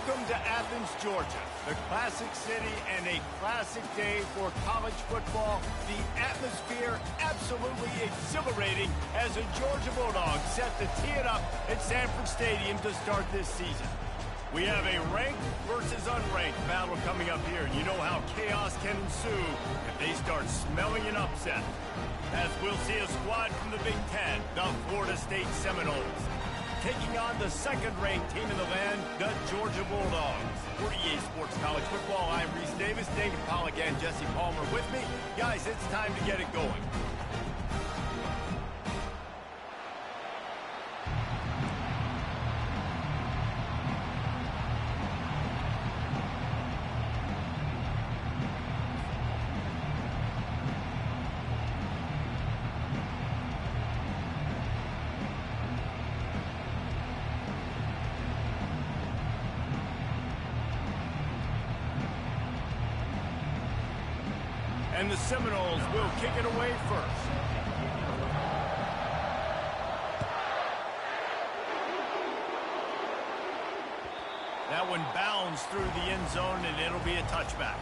Welcome to Athens, Georgia, the classic city and a classic day for college football. The atmosphere absolutely exhilarating as the Georgia Bulldogs set to tee it up at Sanford Stadium to start this season. We have a ranked versus unranked battle coming up here. You know how chaos can ensue if they start smelling an upset. As we'll see a squad from the Big Ten, the Florida State Seminoles, taking on the second-ranked team in the land, the Georgia Bulldogs. For EA Sports College Football, I'm Reese Davis, David Pollack, and Jesse Palmer with me. Guys, it's time to get it going. And the Seminoles will kick it away first. That one bounds through the end zone, and it'll be a touchback.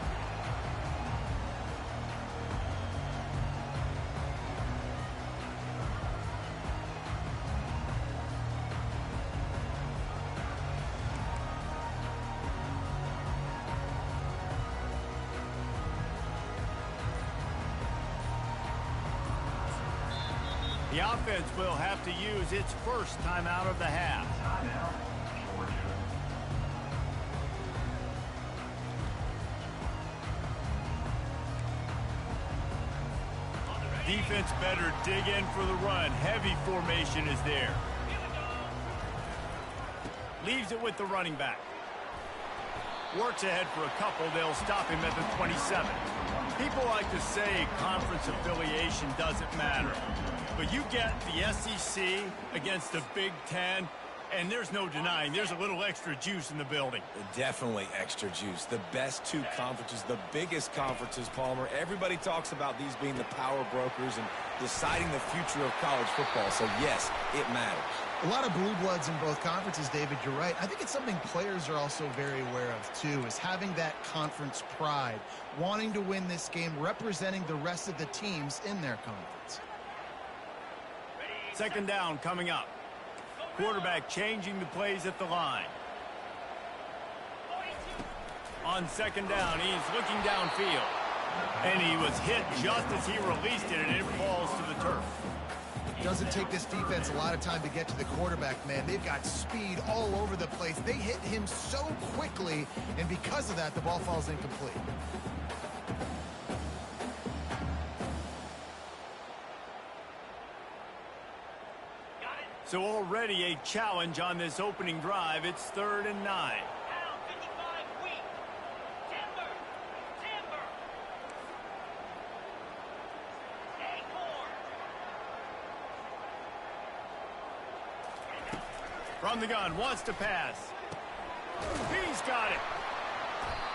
The offense will have to use its first timeout of the half. Defense better dig in for the run. Heavy formation is there. Leaves it with the running back. Works ahead for a couple. They'll stop him at the 27. People like to say conference affiliation doesn't matter. But you get the SEC against the Big Ten, and there's no denying there's a little extra juice in the building. Definitely extra juice. The best two conferences, the biggest conferences, Palmer. Everybody talks about these being the power brokers and deciding the future of college football. So, yes, it matters. A lot of blue bloods in both conferences, David. You're right. I think it's something players are also very aware of, too, is having that conference pride, wanting to win this game, representing the rest of the teams in their conference. Second down coming up. Quarterback changing the plays at the line. On second down, he's looking downfield. And he was hit just as he released it, and it falls to the turf. Doesn't take this defense a lot of time to get to the quarterback, man. They've got speed all over the place. They hit him so quickly, and because of that, the ball falls incomplete. So already a challenge on this opening drive. It's 3rd and 9. From the gun, wants to pass. He's got it.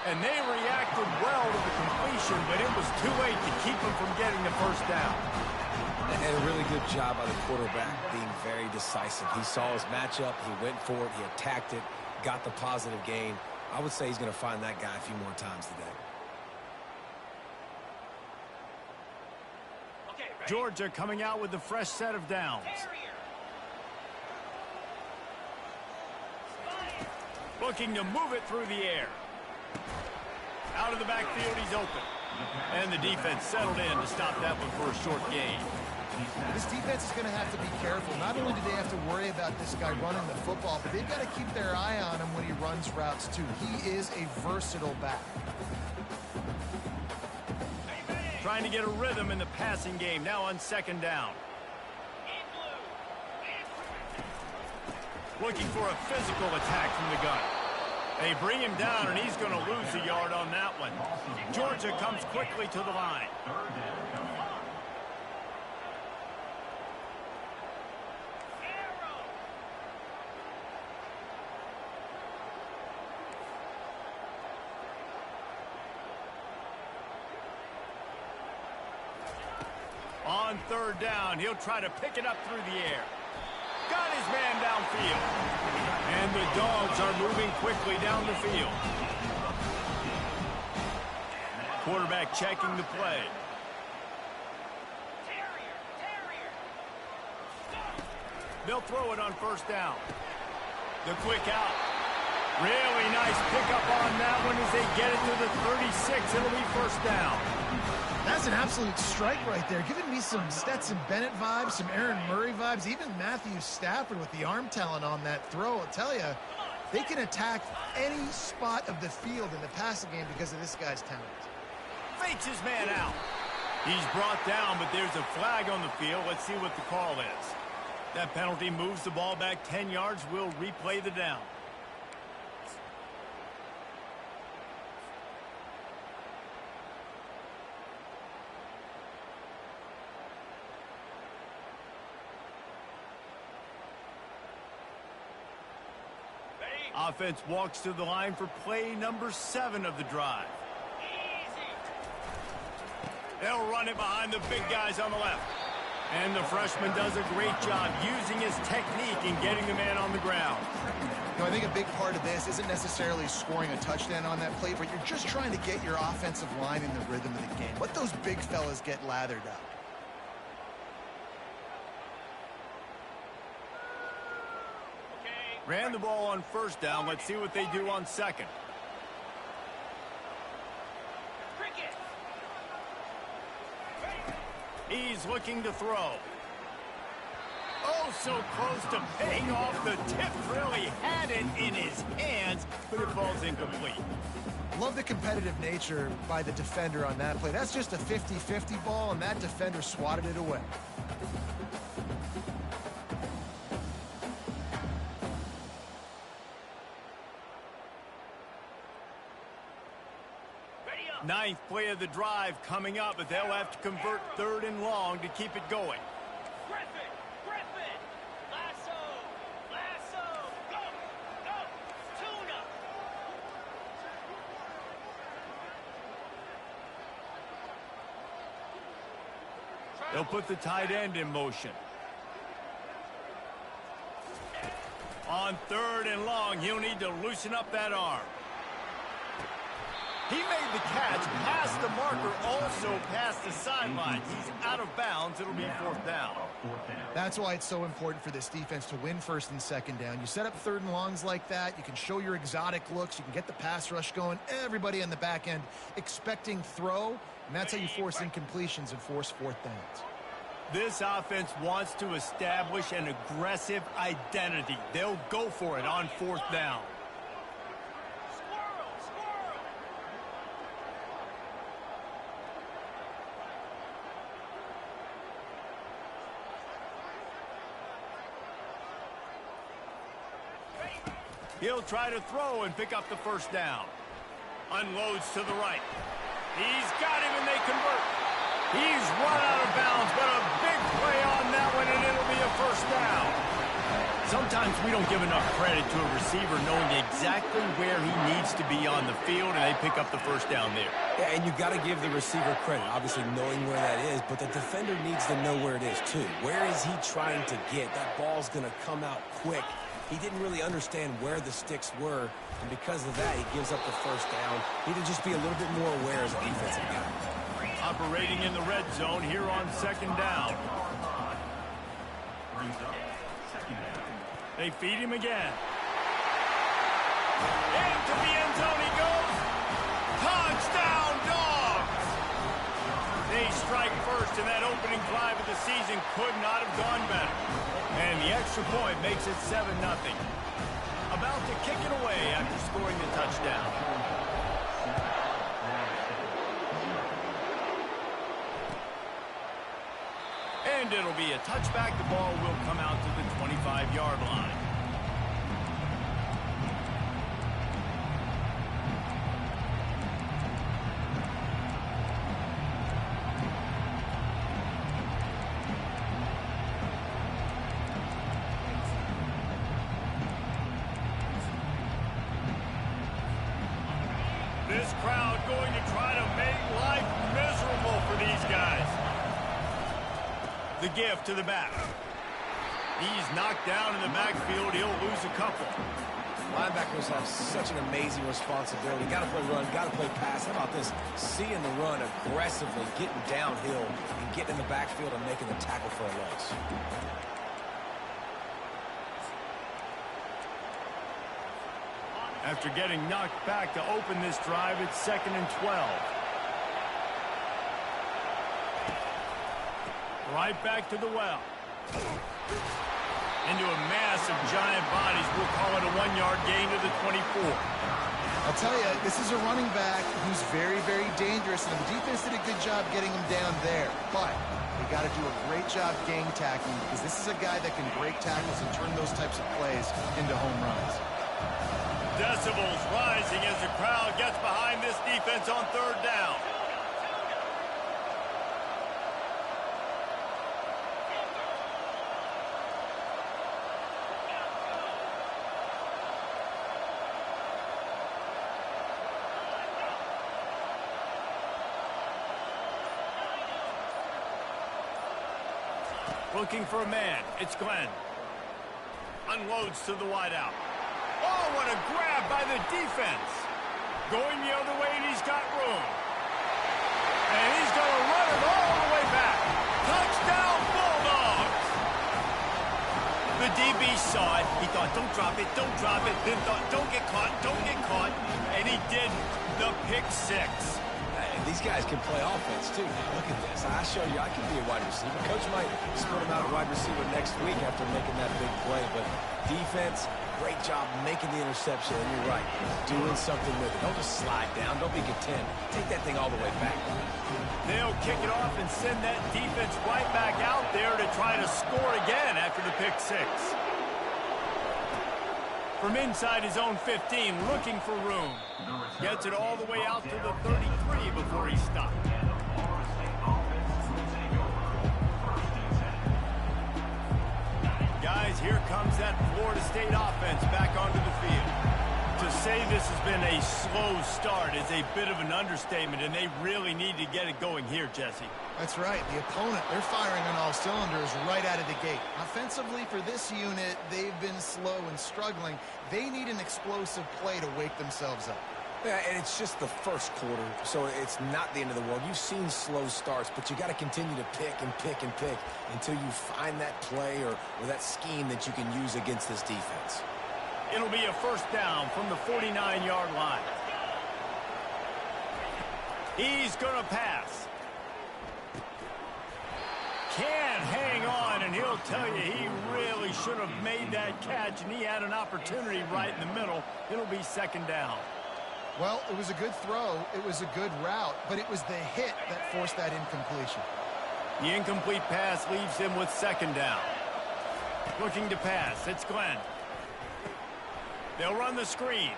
And they reacted well to the completion, but it was too late to keep him from getting the first down. And a really good job by the quarterback being very decisive. He saw his matchup, he went for it, he attacked it, got the positive gain. I would say he's going to find that guy a few more times today. Georgia coming out with a fresh set of downs. Looking to move it through the air. Out of the backfield, he's open. And the defense settled in to stop that one for a short gain. This defense is going to have to be careful. Not only do they have to worry about this guy running the football, but they've got to keep their eye on him when he runs routes, too. He is a versatile back. Trying to get a rhythm in the passing game. Now on second down. Looking for a physical attack from the gun. They bring him down, and he's going to lose a yard on that one. Georgia comes quickly to the line. On third down, he'll try to pick it up through the air. got his man downfield. And the Dogs are moving quickly down the field. Quarterback checking the play. They'll throw it on first down. The quick out. Really nice pickup on that one as they get it to the 36. It'll be first down. That's an absolute strike right there. Giving me some Stetson Bennett vibes, some Aaron Murray vibes, even Matthew Stafford with the arm talent on that throw. I'll tell you, they can attack any spot of the field in the passing game because of this guy's talent. Fakes his man out. He's brought down, but there's a flag on the field. Let's see what the call is. That penalty moves the ball back 10 yards. We'll replay the down. Offense walks to the line for play number 7 of the drive. They'll run it behind the big guys on the left. And the freshman does a great job using his technique and getting the man on the ground. You know, I think a big part of this isn't necessarily scoring a touchdown on that play, but you're just trying to get your offensive line in the rhythm of the game. Let those big fellas get lathered up. Ran the ball on first down. Let's see what they do on second. He's looking to throw. Oh, so close to paying off. The tip really had it in his hands, but it falls incomplete. Love the competitive nature by the defender on that play. That's just a 50-50 ball, and that defender swatted it away. Ninth play of the drive coming up, but they'll have to convert 3rd and long to keep it going. Lasso, go, tuna. They'll put the tight end in motion. On 3rd and long, he'll need to loosen up that arm. He made the catch, past the marker, also past the sidelines. He's out of bounds. It'll be 4th down. That's why it's so important for this defense to win 1st and 2nd down. You set up 3rd and longs like that. You can show your exotic looks. You can get the pass rush going. Everybody on the back end expecting throw, and that's how you force incompletions and force 4th downs. This offense wants to establish an aggressive identity. They'll go for it on 4th down. He'll try to throw and pick up the 1st down. Unloads to the right. He's got him and they convert. He's run out of bounds, but a big play on that one, and it'll be a 1st down. Sometimes we don't give enough credit to a receiver knowing exactly where he needs to be on the field, and they pick up the 1st down there. Yeah, and you got to give the receiver credit, obviously knowing where that is, but the defender needs to know where it is too. Where is he trying to get? That ball's going to come out quick. He didn't really understand where the sticks were, and because of that, he gives up the 1st down. He needed to just be a little bit more aware as a defensive guy. Operating in the red zone here on 2nd down. They feed him again. Into the end zone he goes. Touchdown, Dogs! They strike first, and that opening drive of the season could not have gone better. And the extra point makes it 7-0. About to kick it away after scoring the touchdown. And it'll be a touchback. The ball will come out to the 25-yard line. This crowd going to try to make life miserable for these guys. The give to the back. He's knocked down in the backfield. He'll lose a couple. Linebackers have such an amazing responsibility. Got to play run, got to play pass. How about this? Seeing the run aggressively, getting downhill, and getting in the backfield and making the tackle for a loss. After getting knocked back to open this drive, it's 2nd and 12. Right back to the well. Into a mass of giant bodies. We'll call it a 1-yard gain to the 24. I'll tell you, this is a running back who's very, very dangerous, and the defense did a good job getting him down there. But they got to do a great job gang tackling, because this is a guy that can break tackles and turn those types of plays into home runs. Decibels rising as the crowd gets behind this defense on 3rd down. Looking for a man. It's Glenn. Unloads to the wideout. Oh, what a grab by the defense. Going the other way, and he's got room. And he's going to run it all the way back. Touchdown, Bulldogs. The DB saw it. He thought, don't drop it, don't drop it. Then thought, don't get caught, don't get caught. And he did the pick 6. These guys can play offense, too. Now, look at this. I show you I can be a wide receiver. Coach might split him out at wide receiver next week after making that big play. But defense, great job making the interception. And you're right, doing something with it. Don't just slide down. Don't be content. Take that thing all the way back. They'll kick it off and send that defense right back out there to try to score again after the pick 6. From inside his own 15, looking for room. Gets it all the way out to the 33 before he stopped. Guys, here comes that Florida State offense back onto the field. To say this has been a slow start is a bit of an understatement, and they really need to get it going here, Jesse. That's right. The opponent, they're firing on all cylinders right out of the gate. Offensively, for this unit, they've been slow and struggling. They need an explosive play to wake themselves up. Yeah, and it's just the first quarter, so it's not the end of the world. You've seen slow starts, but you got to continue to pick and pick and pick until you find that play or that scheme that you can use against this defense. It'll be a 1st down from the 49-yard line. He's going to pass. Can't hang on, and he'll tell you he really should have made that catch, and he had an opportunity right in the middle. It'll be 2nd down. Well, it was a good throw. It was a good route, but it was the hit that forced that incompletion. The incomplete pass leaves him with 2nd down. Looking to pass. It's Glenn. They'll run the screen.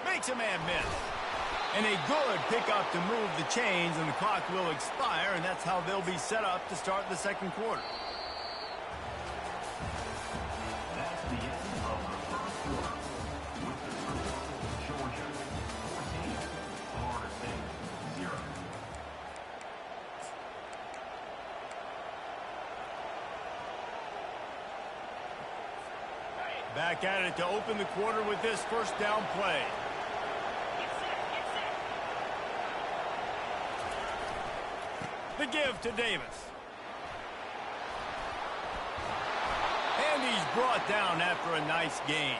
Makes a man miss. And a good pickup to move the chains, and the clock will expire, and that's how they'll be set up to start the 2nd quarter. That's the end of the 1st quarter. With the score, Georgia 14, Florida State 0. Back at it to open the quarter with this 1st down play. The give to Davis. And he's brought down after a nice gain.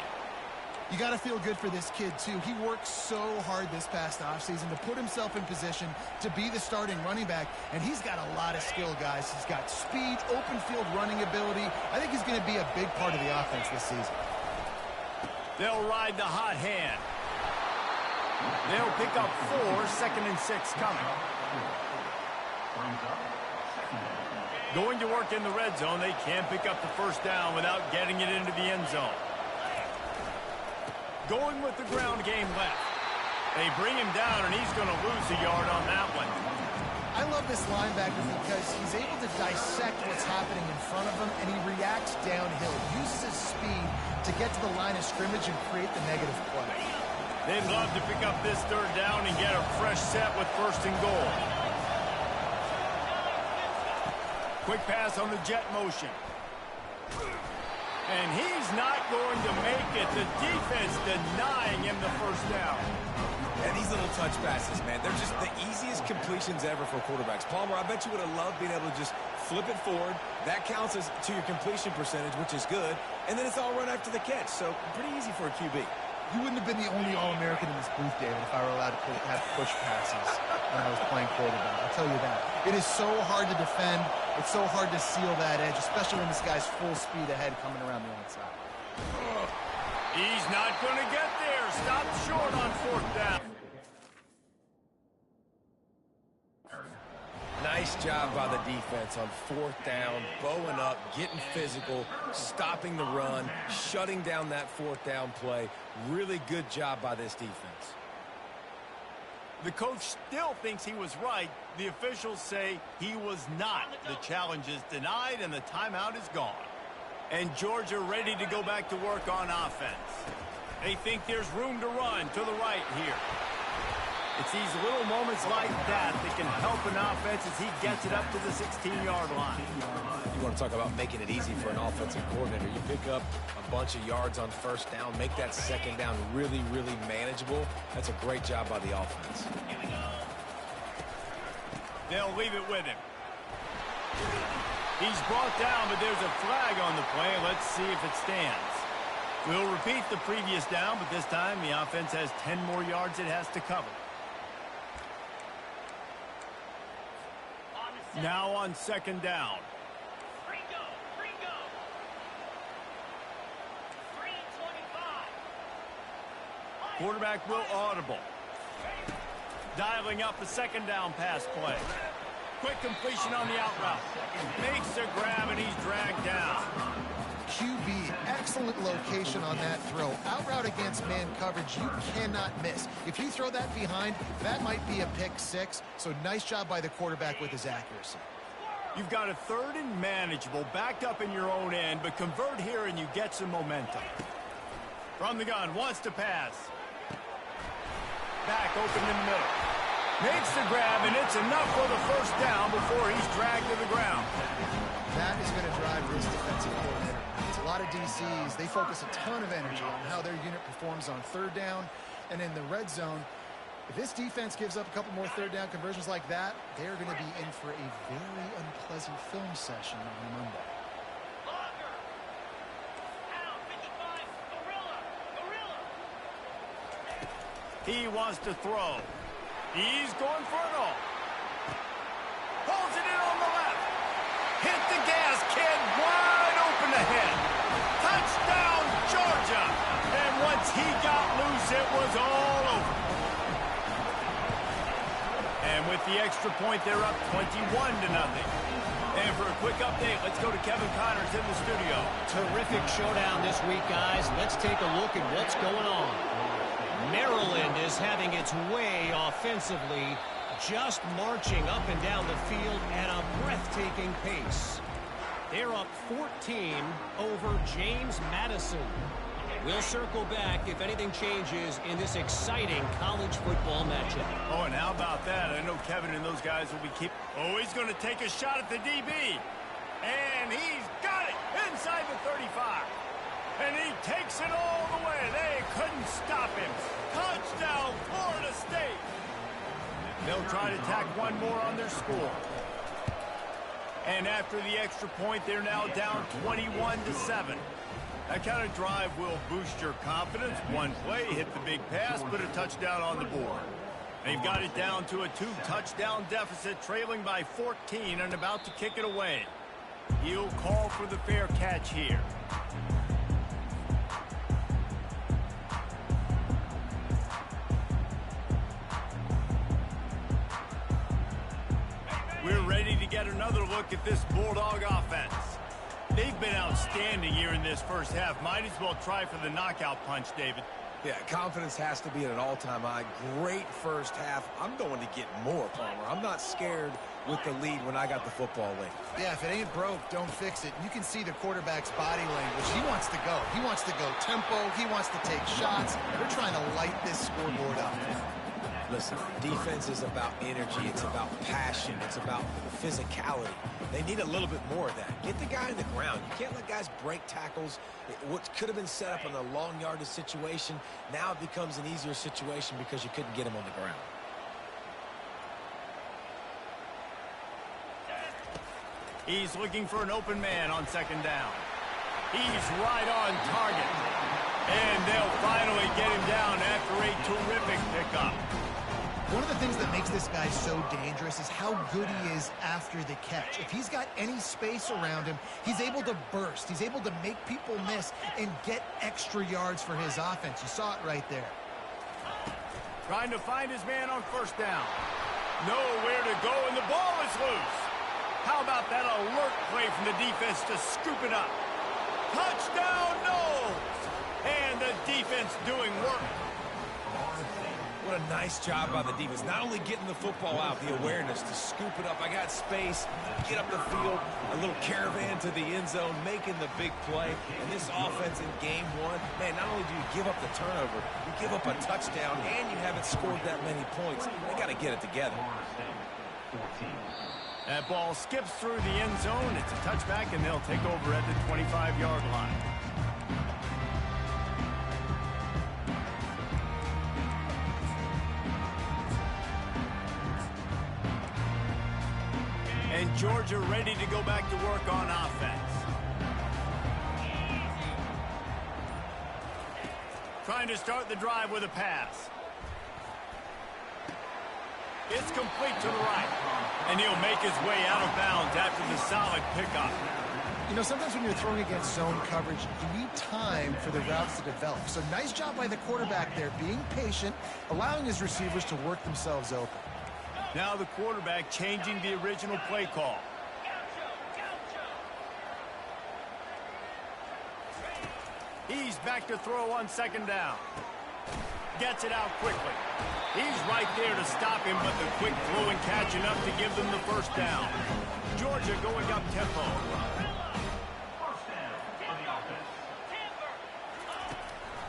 You got to feel good for this kid, too. He worked so hard this past offseason to put himself in position to be the starting running back, and he's got a lot of skill, guys. He's got speed, open field running ability. I think he's going to be a big part of the offense this season. They'll ride the hot hand. They'll pick up 4, 2nd and 6 coming. Going to work in the red zone. They can't pick up the 1st down without getting it into the end zone. Going with the ground game left. They bring him down, and he's going to lose a yard on that one. I love this linebacker because he's able to dissect what's happening in front of him, and he reacts downhill, uses his speed to get to the line of scrimmage and create the negative play. They'd love to pick up this 3rd down and get a fresh set with 1st and goal. Quick pass on the jet motion. And he's not going to make it. The defense denying him the first down. And these little touch passes, man, they're just the easiest completions ever for quarterbacks. Palmer, I bet you would have loved being able to just flip it forward. That counts as to your completion percentage, which is good. And then it's all run after the catch. So pretty easy for a QB. You wouldn't have been the only All-American in this booth, David, if I were allowed to have push passes when I was playing quarterback. I'll tell you that. It is so hard to defend. It's so hard to seal that edge, especially when this guy's full speed ahead coming around the outside. He's not going to get there. Stop short on fourth down. Nice job by the defense on fourth down, bowing up, getting physical, stopping the run, shutting down that fourth down play. Really good job by this defense. The coach still thinks he was right. The officials say he was not. The challenge is denied and the timeout is gone. And Georgia ready to go back to work on offense. They think there's room to run to the right here. It's these little moments like that that can help an offense as he gets it up to the 16-yard line. You want to talk about making it easy for an offensive coordinator. You pick up a bunch of yards on first down, make that second down really, really manageable. That's a great job by the offense. They'll leave it with him. He's brought down, but there's a flag on the play. Let's see if it stands. We'll repeat the previous down, but this time the offense has 10 more yards it has to cover. Now on second down. Ringo. 3:25. Quarterback will audible. Dialing up the second down pass play. Quick completion on the out route. Makes the grab and he's dragged down. QB, excellent location on that throw. Out route against man coverage, you cannot miss. If you throw that behind, that might be a pick six. So nice job by the quarterback with his accuracy. You've got a third and manageable, backed up in your own end, but convert here and you get some momentum. From the gun, wants to pass. Back open in the middle. Makes the grab, and it's enough for the first down before he's dragged to the ground. That is going to drive this defensive coordinator. It's a lot of DCs. They focus a ton of energy on how their unit performs on third down and in the red zone. If this defense gives up a couple more third down conversions like that, they're going to be in for a very unpleasant film session on Monday. Longer. Out, 55. Gorilla. He wants to throw. He's going for it all. Pulls it in on the left. Hit the gas, kid. Wide open ahead. Touchdown, Georgia. And once he got loose, it was all over. And with the extra point, they're up 21-0. And for a quick update, let's go to Kevin Connors in the studio. Terrific showdown this week, guys. Let's take a look at what's going on. Maryland is having its way offensively, just marching up and down the field at a breathtaking pace. They're up 14 over James Madison. We'll circle back if anything changes in this exciting college football matchup. Oh, and how about that? I know Kevin and those guys will be Oh, he's going to take a shot at the DB. And he's got it inside the 35. And he takes it all the way. They couldn't stop him. Touchdown, Florida State. They'll try to tack one more on their score. And after the extra point, they're now down 21-7. That kind of drive will boost your confidence. One play, hit the big pass, put a touchdown on the board. They've got it down to a 2-touchdown deficit, trailing by 14 and about to kick it away. He'll call for the fair catch here. We're ready to get another look at this Bulldog offense. They've been outstanding here in this first half. Might as well try for the knockout punch, David. Yeah, confidence has to be at an all-time high. Great first half. I'm going to get more, Palmer. I'm not scared with the lead when I got the football late. Yeah, if it ain't broke, don't fix it. You can see the quarterback's body language. He wants to go. He wants to go tempo. He wants to take shots. They're trying to light this scoreboard up. Listen, defense is about energy. It's about passion. It's about physicality. They need a little bit more of that. Get the guy on the ground. You can't let guys break tackles. What could have been set up in a long yardage situation, now it becomes an easier situation because you couldn't get him on the ground. He's looking for an open man on second down. He's right on target. And they'll finally get him down after a terrific pickup. One of the things that makes this guy so dangerous is how good he is after the catch. If he's got any space around him, he's able to burst. He's able to make people miss and get extra yards for his offense. You saw it right there. Trying to find his man on first down. Nowhere to go, and the ball is loose. How about that alert play from the defense to scoop it up? Touchdown, Knowles! And the defense doing work. What a nice job by the defense. Not only getting the football out, the awareness to scoop it up. I got space, get up the field, a little caravan to the end zone, making the big play. And this offense in game one, man, not only do you give up the turnover, you give up a touchdown, and you haven't scored that many points. They got to get it together. That ball skips through the end zone. It's a touchback, and they'll take over at the 25-yard line. And Georgia ready to go back to work on offense. Trying to start the drive with a pass. It's complete to the right. And he'll make his way out of bounds after the solid pickup. You know, sometimes when you're throwing against zone coverage, you need time for the routes to develop. So nice job by the quarterback there, being patient, allowing his receivers to work themselves open. Now the quarterback changing the original play call. He's back to throw on second down. Gets it out quickly. He's right there to stop him, but the quick throw and catch enough to give them the first down. Georgia going up tempo.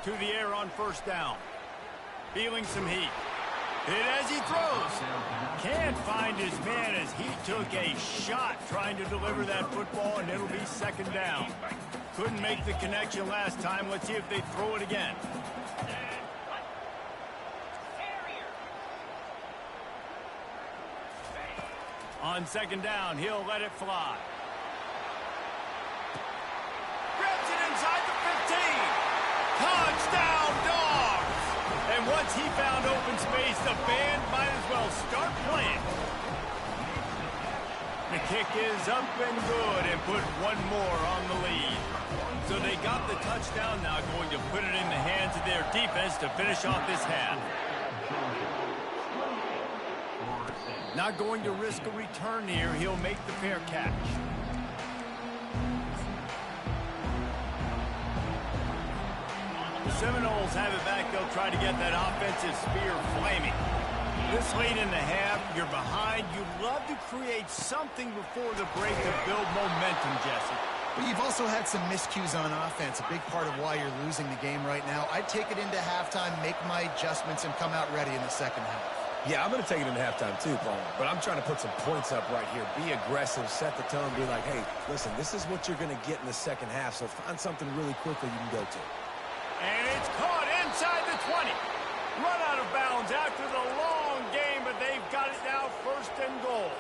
To the air on first down. Feeling some heat. Hit as he throws. Can't find his man as he took a shot trying to deliver that football, and it'll be second down. Couldn't make the connection last time. Let's see if they throw it again. On second down, he'll let it fly. Grabs it inside the 15. Touchdown, Dogs! And once he found open space, the band might as well start playing. The kick is up and good and put one more on the lead. So they got the touchdown, now going to put it in the hands of their defense to finish off this half. Not going to risk a return here. He'll make the fair catch. The Seminoles have it back. They'll try to get that offensive spear flaming. This late in the half, you're behind. You'd love to create something before the break to build momentum, Jesse. But you've also had some miscues on offense, a big part of why you're losing the game right now. I'd take it into halftime, make my adjustments, and come out ready in the second half. Yeah, I'm going to take it into halftime too, Paul. But I'm trying to put some points up right here. Be aggressive, set the tone, be like, hey, listen, this is what you're going to get in the second half, so find something really quickly you can go to. And it's caught inside the 20. Run out of bounds after the long game, but they've got it now first and goal.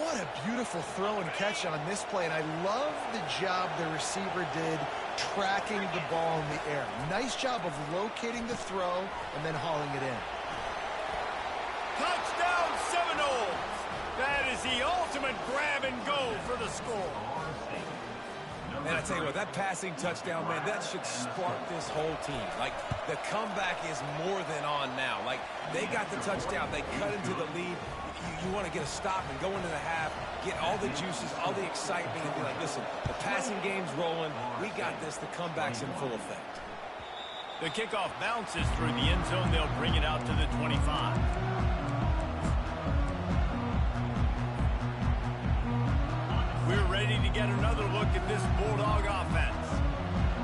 What a beautiful throw and catch on this play, and I love the job the receiver did tracking the ball in the air. Nice job of locating the throw and then hauling it in. Touchdown Seminoles! That is the ultimate grab and go for the score. And I tell you what, that passing touchdown, man, that should spark this whole team. Like, the comeback is more than on now. Like, they got the touchdown. They cut into the lead. You want to get a stop and go into the half, get all the juices, all the excitement, and be like, listen, the passing game's rolling. We got this. The comeback's in full effect. The kickoff bounces through the end zone. They'll bring it out to the 25. We're ready to get another look at this Bulldog offense.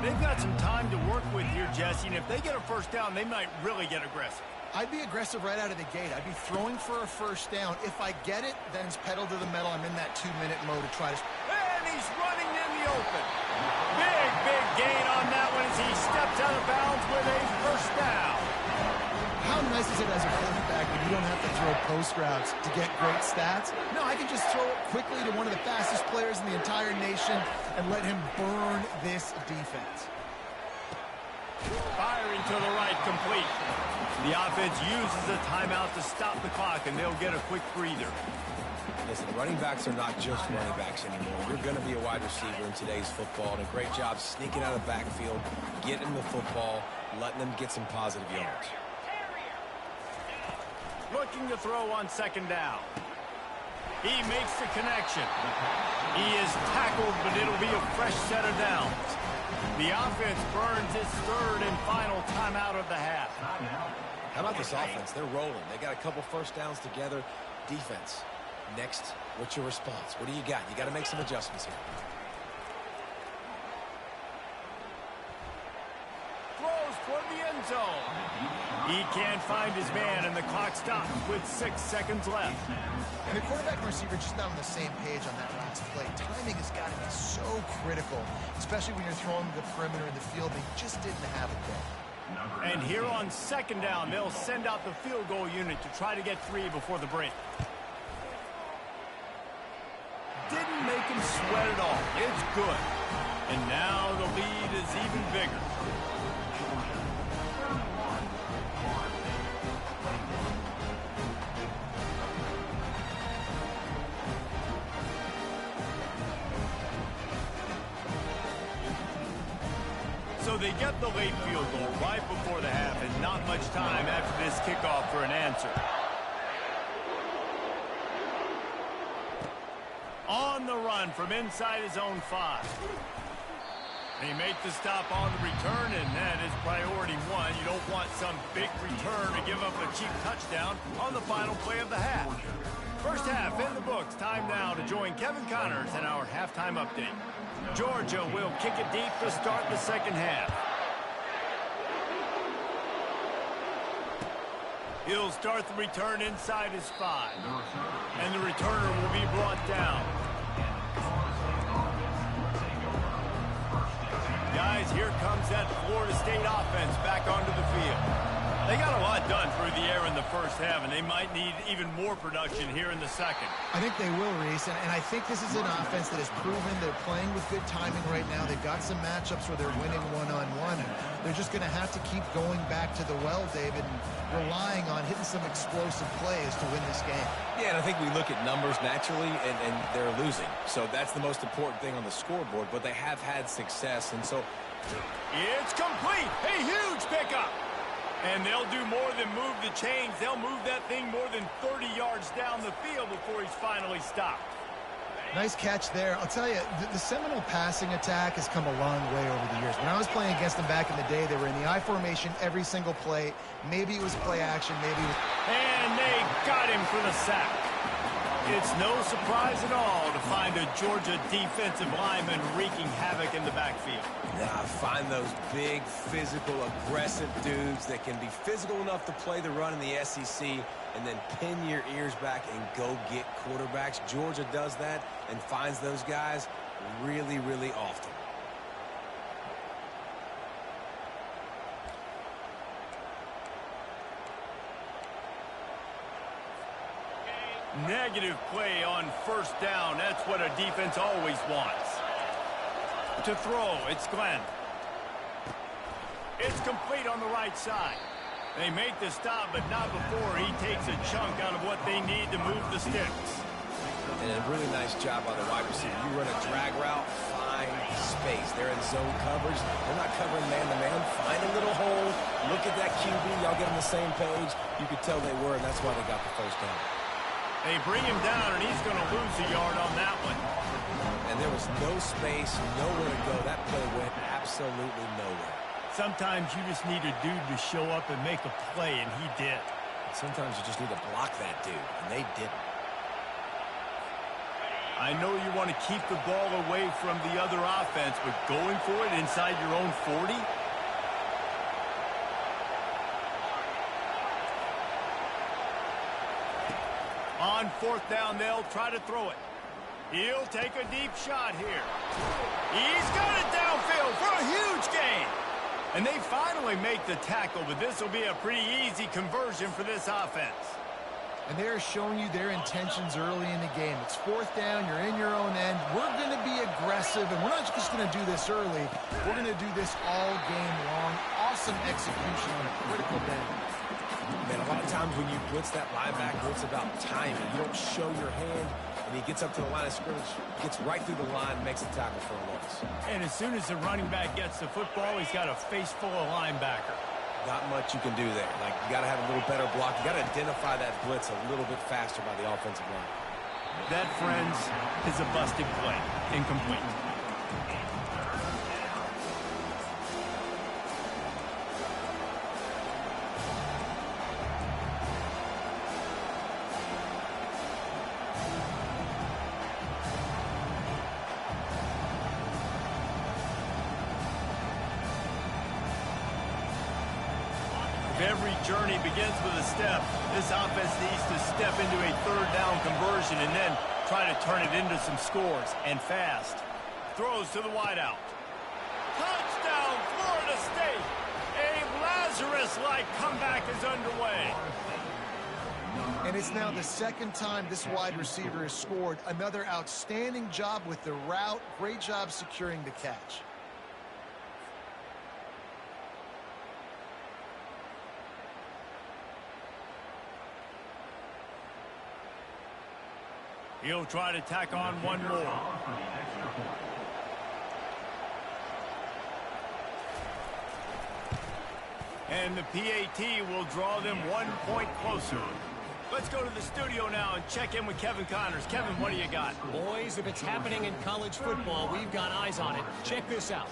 They've got some time to work with here, Jesse, and if they get a first down, they might really get aggressive. I'd be aggressive right out of the gate. I'd be throwing for a first down. If I get it, then it's pedal to the metal. I'm in that 2-minute mode to try to... And he's running in the open. Big gain on that one as he steps out of bounds with a first down. How nice is it as a quarterback when you don't have to throw post routes to get great stats? No, I can just throw it quickly to one of the fastest players in the entire nation and let him burn this defense. Firing to the right, complete. The offense uses a timeout to stop the clock, and they'll get a quick breather. Listen, running backs are not just running backs anymore. You're going to be a wide receiver in today's football, and a great job sneaking out of the backfield, getting the football, letting them get some positive yards. Looking to throw on second down. He makes the connection. He is tackled, but it'll be a fresh set of downs. The offense burns its third and final timeout of the half. How about this offense? They're rolling. They got a couple first downs together. Defense. Next, what's your response? What do you got? You got to make some adjustments here. Throws toward the end zone. He can't find his man, and the clock stops with 6 seconds left. And the quarterback and receiver just not on the same page on that last play. Timing has got to be so critical, especially when you're throwing the perimeter in the field. They just didn't have it there. And here on second down, they'll send out the field goal unit to try to get 3 before the break. Didn't make him sweat at all. It's good. And now the lead is even bigger. So they get the late field goal right before the half, and not much time after this kickoff for an answer. On the run from inside his own 5. They make the stop on the return, and that is priority 1. You don't want some big return to give up a cheap touchdown on the final play of the half. First half in the books. Time now to join Kevin Connors in our halftime update. Georgia will kick it deep to start the second half. He'll start the return inside his 5. And the returner will be brought down. Guys, here comes that Florida State offense back onto the field. They got a lot done through the air in the first half, and they might need even more production here in the second. I think they will, Reese, and I think this is an offense that has proven they're playing with good timing right now. They've got some matchups where they're winning one-on-one, and they're just going to have to keep going back to the well, David, and relying on hitting some explosive plays to win this game. Yeah, and I think we look at numbers naturally, and they're losing. So that's the most important thing on the scoreboard, but they have had success, and so... It's complete! A huge pickup! And they'll do more than move the chains. They'll move that thing more than 30 yards down the field before he's finally stopped. Nice catch there. I'll tell you, the Seminole passing attack has come a long way over the years. When I was playing against them back in the day, they were in the I formation every single play. Maybe it was play action, maybe it was... And they got him for the sack. It's no surprise at all to find a Georgia defensive lineman wreaking havoc in the backfield. Yeah, find those big, physical, aggressive dudes that can be physical enough to play the run in the SEC and then pin your ears back and go get quarterbacks. Georgia does that and finds those guys really, really often. Negative play on first down. That's what a defense always wants. To throw, it's Glenn. It's complete on the right side. They make the stop, but not before he takes a chunk out of what they need to move the sticks. And a really nice job by the wide receiver. You run a drag route, find space. They're in zone coverage. They're not covering man-to-man. Find a little hole. Look at that QB. Y'all get on the same page. You could tell they were, and that's why they got the first down. They bring him down, and he's going to lose a yard on that one. And there was no space, nowhere to go. That play went absolutely nowhere. Sometimes you just need a dude to show up and make a play, and he did. And sometimes you just need to block that dude, and they didn't. I know you want to keep the ball away from the other offense, but going for it inside your own 40? 4th down, they'll try to throw it. He'll take a deep shot here. He's got it downfield for a huge gain. And they finally make the tackle, but this will be a pretty easy conversion for this offense. And they're showing you their intentions early in the game. It's 4th down, you're in your own end. We're going to be aggressive, and we're not just going to do this early. We're going to do this all game long. Awesome execution on a critical down. Man, a lot of times when you blitz that linebacker, it's about timing. You don't show your hand, and he gets up to the line of scrimmage, gets right through the line, makes the tackle for a loss. And as soon as the running back gets the football, he's got a face full of linebacker. Not much you can do there. Like, you got to have a little better block. You got to identify that blitz a little bit faster by the offensive line. That, friends, is a busted play. Incomplete. Every journey begins with a step. This offense needs to step into a 3rd down conversion and then try to turn it into some scores, and fast. Throws to the wideout. Touchdown, Florida State! A Lazarus-like comeback is underway. And it's now the 2nd time this wide receiver has scored. Another outstanding job with the route. Great job securing the catch. He'll try to tack on one more. And the PAT will draw them 1 point closer. Let's go to the studio now and check in with Kevin Connors. Kevin, what do you got? Boys, if it's happening in college football, we've got eyes on it. Check this out.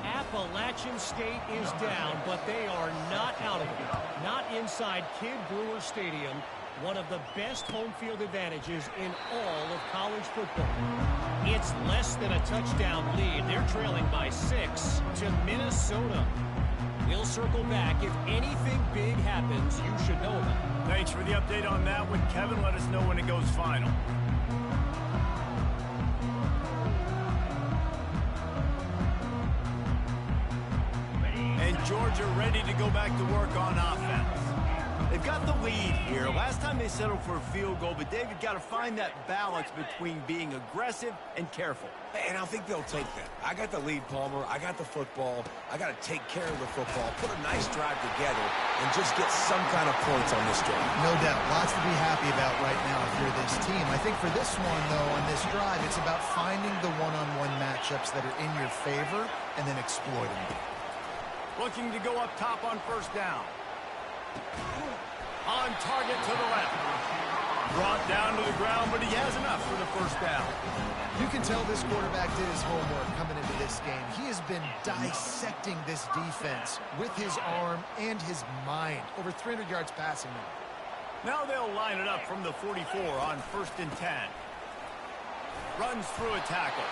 Appalachian State is down, but they are not out of it. Not inside Kid Brewer Stadium. One of the best home field advantages in all of college football. It's less than a touchdown lead. They're trailing by 6 to Minnesota. We'll circle back. If anything big happens, you should know about it. Thanks for the update on that one, Kevin. Let us know when it goes final. And Georgia ready to go back to work on offense. They've got the lead here. Last time they settled for a field goal, but David got to find that balance between being aggressive and careful. And I think they'll take that. I got the lead, Palmer. I got the football. I got to take care of the football, put a nice drive together, and just get some kind of points on this drive. No doubt. Lots to be happy about right now if you're this team. I think for this one, though, on this drive, it's about finding the one-on-one matchups that are in your favor and then exploiting them. Looking to go up top on 1st down. On target to the left. Brought down to the ground, but he has enough for the 1st down. You can tell this quarterback did his homework coming into this game. He has been dissecting this defense with his arm and his mind. Over 300 yards passing now. Now they'll line it up from the 44 on 1st and 10. Runs through a tackle.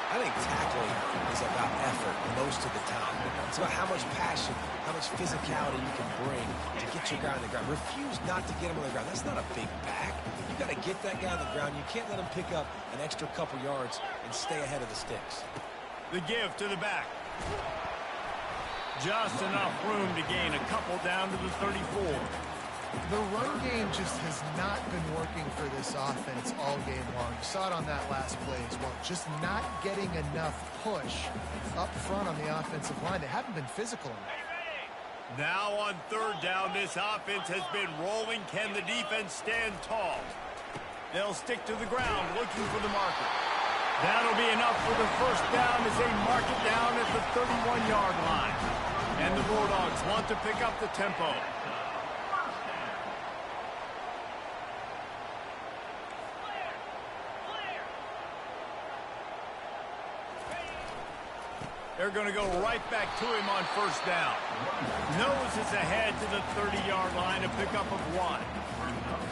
I think tackling is about effort most of the time. It's about how much passion, how much physicality you can bring to get your guy on the ground. Refuse not to get him on the ground. That's not a big back. You got to get that guy on the ground. You can't let him pick up an extra couple yards and stay ahead of the sticks. The give to the back. Just enough room to gain a couple down to the 34. The run game just has not been working for this offense all game long. You saw it on that last play as well. Just not getting enough push up front on the offensive line. They haven't been physical enough. Now on 3rd down, this offense has been rolling. Can the defense stand tall? They'll stick to the ground looking for the marker. That'll be enough for the 1st down as they mark it down at the 31-yard line. And the Bulldogs want to pick up the tempo. They're going to go right back to him on 1st down. Noses ahead to the 30-yard line, a pickup of 1.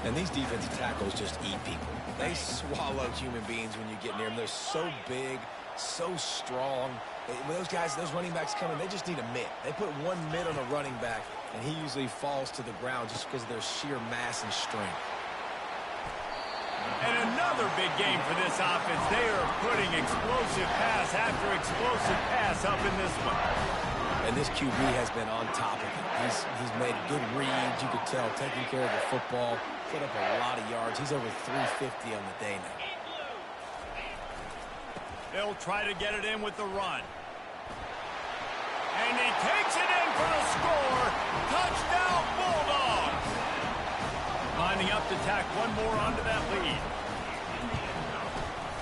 And these defensive tackles just eat people. They swallow human beings when you get near them. They're so big, so strong. When those guys, those running backs come in, they just need a mitt. They put one mitt on a running back, and he usually falls to the ground just because of their sheer mass and strength. And another big game for this offense. They are putting explosive pass after explosive pass up in this one. And this QB has been on top of it. He's made good reads, you could tell, taking care of the football, put up a lot of yards. He's over 350 on the day now. They'll try to get it in with the run. And he takes it in for the score. Touchdown, Bulldogs. Lining up to tack one more onto that lead.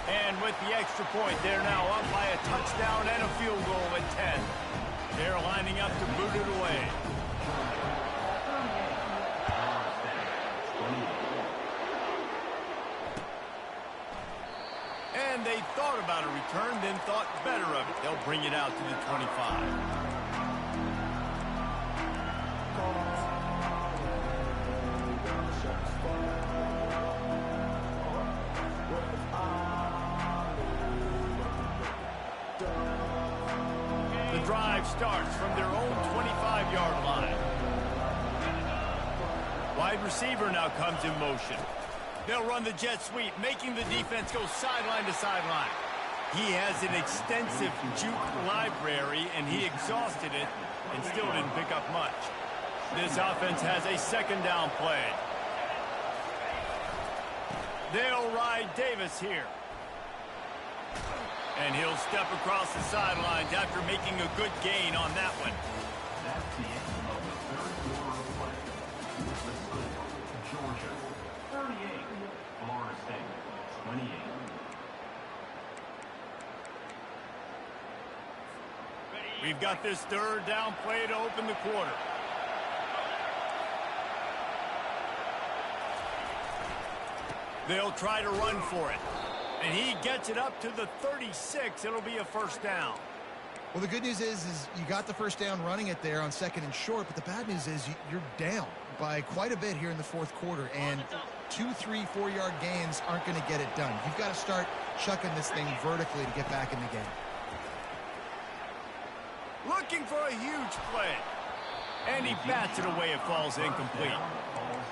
And with the extra point, they're now up by a touchdown and a field goal at 10. They're lining up to boot it away. And they thought about a return, then thought better of it. They'll bring it out to the 25. The drive starts from their own 25-yard line. Wide receiver now comes in motion. They'll run the jet sweep, making the defense go sideline to sideline. He has an extensive juke library, and he exhausted it and still didn't pick up much. This offense has a second down play. They'll ride Davis here. And he'll step across the sidelines after making a good gain on that one. That's the end of the third quarter of play. With the score, Georgia 38, Florida State 28. We've got this third down play to open the quarter. They'll try to run for it. And he gets it up to the 36. It'll be a first down. Well, the good news is you got the first down running it there on second and short, but the bad news is you're down by quite a bit here in the fourth quarter, and 2, 3, 4-yard gains aren't going to get it done. You've got to start chucking this thing vertically to get back in the game. Looking for a huge play. And he bats it away. It falls incomplete.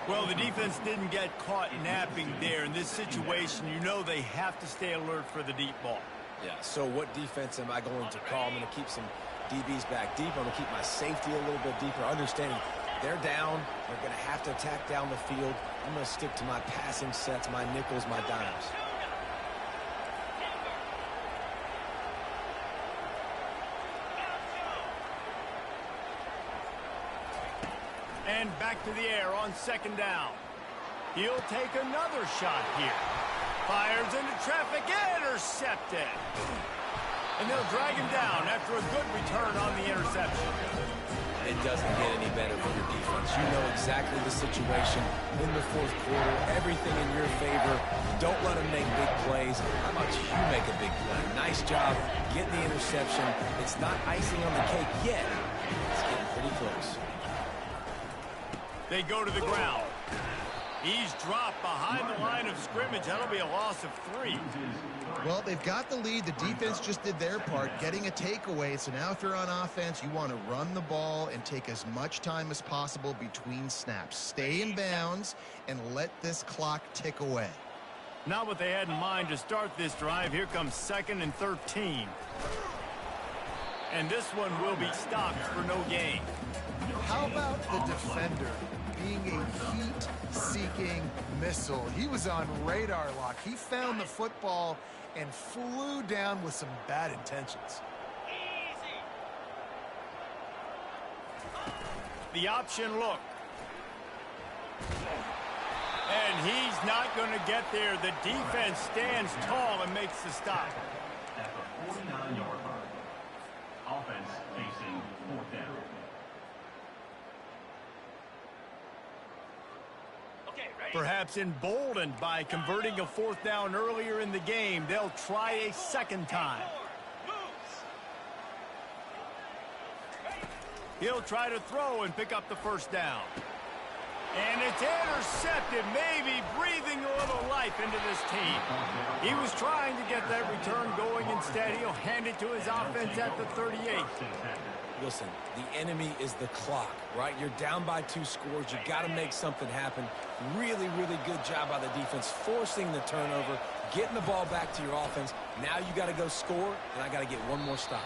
Well, the defense didn't get caught napping there. In this situation, you know they have to stay alert for the deep ball. Yeah, so what defense am I going to call? I'm going to keep some DBs back deep. I'm going to keep my safety a little bit deeper, understanding they're down. They're going to have to attack down the field. I'm going to stick to my passing sets, my nickels, my dimes. And back to the air on second down. He'll take another shot here. Fires into traffic, intercepted. And they'll drag him down after a good return on the interception. It doesn't get any better for your defense. You know exactly the situation in the fourth quarter. Everything in your favor. Don't let them make big plays. How about you make a big play? Nice job getting the interception. It's not icing on the cake yet. It's getting pretty close. They go to the ground. He's dropped behind the line of scrimmage. That'll be a loss of 3. Well, they've got the lead. The defense just did their part, getting a takeaway. So now if you're on offense, you want to run the ball and take as much time as possible between snaps. Stay in bounds and let this clock tick away. Not what they had in mind to start this drive. Here comes 2nd and 13. And this one will be stopped for no gain. How about the defender being a heat-seeking missile? He was on radar lock. He found the football and flew down with some bad intentions. The option look. And he's not going to get there. The defense stands tall and makes the stop. At the 49-yard line, offense facing fourth down. Perhaps emboldened by converting a fourth down earlier in the game, they'll try a second time. He'll try to throw and pick up the first down. And it's intercepted, maybe breathing a little life into this team. He was trying to get that return going. Instead, he'll hand it to his offense at the 38. Listen, the enemy is the clock, right? You're down by 2 scores. You got to make something happen. Really, really good job by the defense, forcing the turnover, getting the ball back to your offense. Now you got to go score, and I got to get one more stop.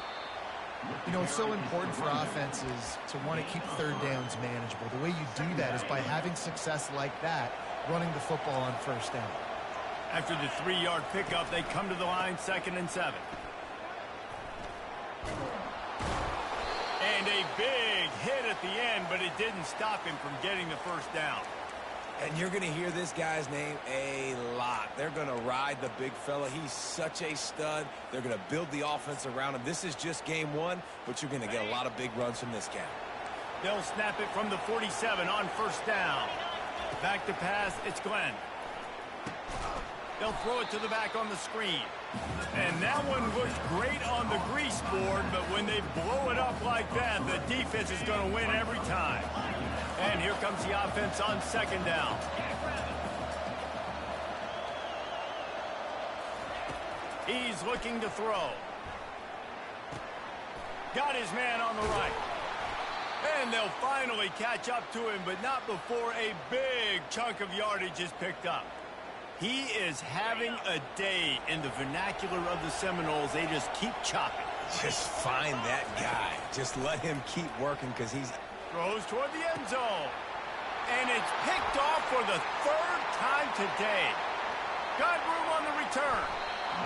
You know, it's so important for offenses to want to keep third downs manageable. The way you do that is by having success like that, running the football on first down. After the 3-yard pickup, they come to the line, 2nd and 7. And a big hit at the end, but it didn't stop him from getting the first down. And you're going to hear this guy's name a lot. They're going to ride the big fella. He's such a stud. They're going to build the offense around him. This is just game 1, but you're going to get a lot of big runs from this guy. They'll snap it from the 47 on first down. Back to pass, it's Glenn. They'll throw it to the back on the screen. And that one looks great on the grease board, but when they blow it up like that, the defense is going to win every time. And here comes the offense on 2nd down. He's looking to throw. Got his man on the right. And they'll finally catch up to him, but not before a big chunk of yardage is picked up. He is having a day in the vernacular of the Seminoles. They just keep chopping. Just find that guy. Just let him keep working because he's... Throws toward the end zone. And it's picked off for the 3rd time today. Got room on the return.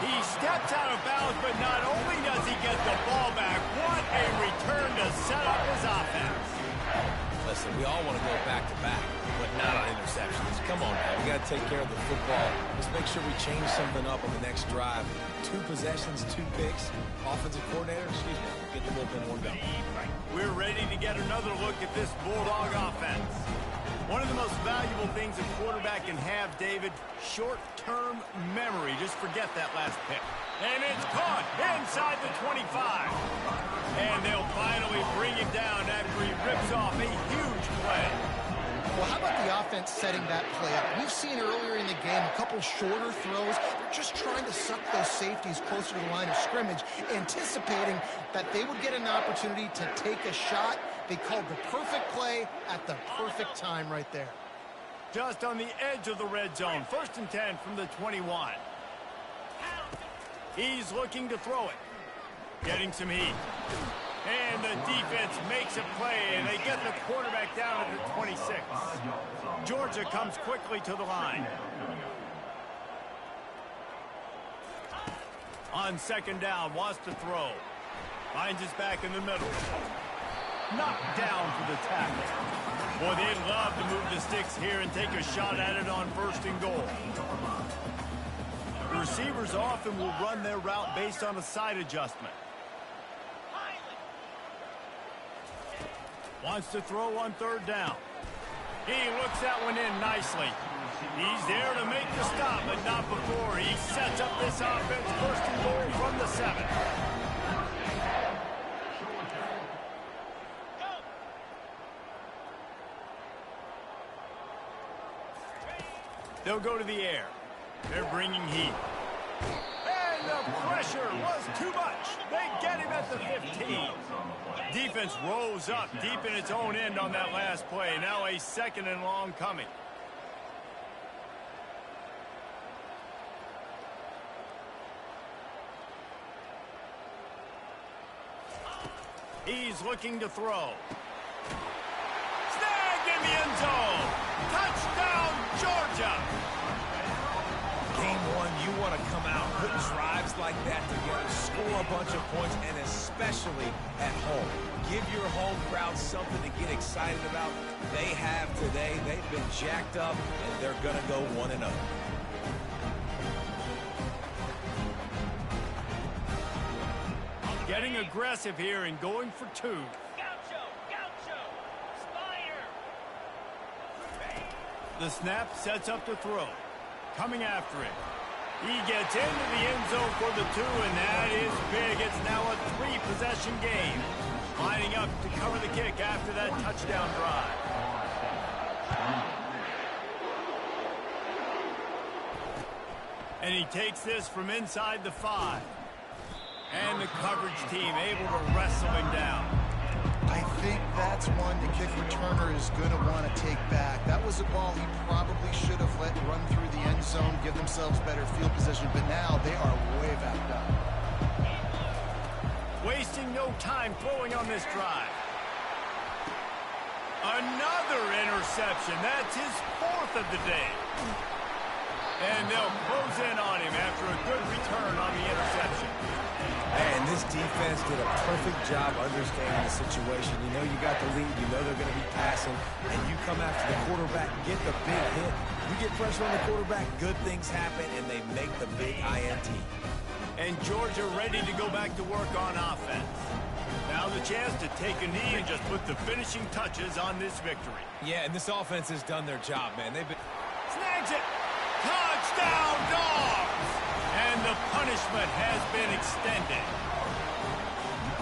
He steps out of bounds, but not only does he get the ball back, what a return to set up his offense. Listen, we all want to go back-to-back, but not on interceptions. Come on, man. We got to take care of the football. Let's make sure we change something up on the next drive. 2 possessions, 2 picks. Offensive coordinator, excuse me, get the bullpen one going. We're ready to get another look at this Bulldog offense. One of the most valuable things a quarterback can have, David, short-term memory. Just forget that last pick. And it's caught inside the 25. And they'll finally bring him down after he rips off a huge play. Well, how about the offense setting that play up? We've seen earlier in the game a couple shorter throws. They're just trying to suck those safeties closer to the line of scrimmage, anticipating that they would get an opportunity to take a shot. They called the perfect play at the perfect time right there. Just on the edge of the red zone. 1st and 10 from the 21. He's looking to throw it. Getting some heat. And the defense makes a play, and they get the quarterback down at the 26. Georgia comes quickly to the line. On 2nd down, wants to throw. Finds his back in the middle. Knocked down for the tackle. Boy, they'd love to move the sticks here and take a shot at it on 1st and goal. The receivers often will run their route based on a side adjustment. Wants to throw on 3rd down. He looks that one in nicely. He's there to make the stop, but not before. He sets up this offense 1st and goal from the 7. They'll go to the air. They're bringing heat. And the pressure was too much. They get him at the 15. Defense rose up deep in its own end on that last play. Now a 2nd and long coming. He's looking to throw. Snagged in the end zone. Touchdown, Georgia. Game 1, you want to come out, put drives like that together, score a bunch of points, and especially at home. Give your home crowd something to get excited about. They have today. They've been jacked up, and they're going to go 1-0. Getting aggressive here and going for 2. Gaucho, Spire. The snap sets up the throw. Coming after it. He gets into the end zone for the 2, and that is big. It's now a 3-possession game. Lining up to cover the kick after that touchdown drive. And he takes this from inside the 5. And the coverage team able to wrestle him down. I think that's one the kick returner is going to want to take back. That was a ball he probably should have let run through the end zone, give themselves better field position, but now they are way backed up. Wasting no time throwing on this drive. Another interception. That's his 4th of the day. And they'll close in on him after a good return on the interception. And this defense did a perfect job understanding the situation. You know you got the lead. You know they're going to be passing. And you come after the quarterback, get the big hit. You get pressure on the quarterback, good things happen, and they make the big INT. And Georgia ready to go back to work on offense. Now the chance to take a knee and just put the finishing touches on this victory. Yeah, and this offense has done their job, man. They've been... Snags it! Touchdown, Dogs! And the punishment has been extended.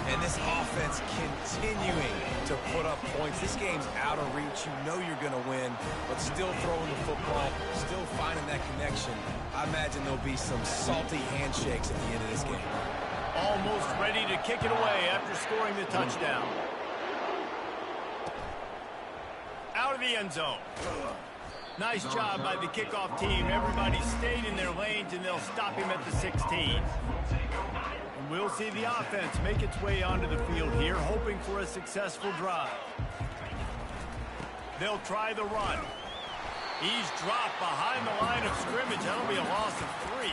And this offense continuing to put up points. This game's out of reach. You know you're going to win, but still throwing the football, still finding that connection. I imagine there'll be some salty handshakes at the end of this game. Almost ready to kick it away after scoring the touchdown. Out of the end zone. Nice job by the kickoff team. Everybody stayed in their lanes, and they'll stop him at the 16. And we'll see the offense make its way onto the field here, hoping for a successful drive. They'll try the run. He's dropped behind the line of scrimmage. That'll be a loss of 3.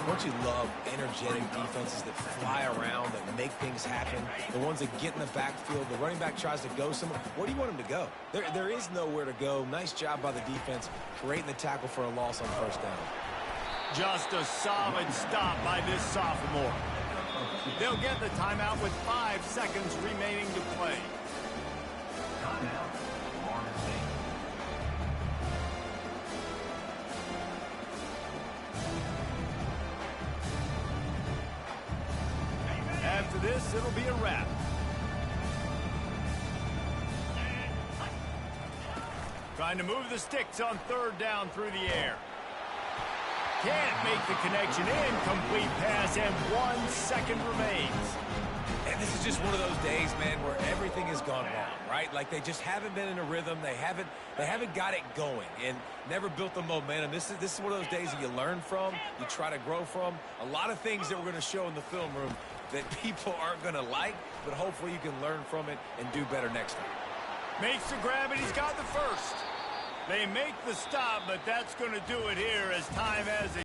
Don't you love energetic defenses that fly around, that make things happen? The ones that get in the backfield, the running back tries to go somewhere. Where do you want him to go? There is nowhere to go. Nice job by the defense, creating the tackle for a loss on first down. Just a solid stop by this sophomore. They'll get the timeout with 5 seconds remaining to play. Timeout, Florida State. After this, it'll be a wrap. Trying to move the sticks on 3rd down through the air. Can't make the connection. Incomplete pass, and 1 second remains. And this is just one of those days, man, where everything has gone wrong, right? Like they just haven't been in a rhythm. They haven't got it going and never built the momentum. This is one of those days that you learn from, you try to grow from. A lot of things that we're going to show in the film room that people aren't going to like, but hopefully you can learn from it and do better next time. Makes the grab, and he's got the first. They make the stop, but that's going to do it here as time has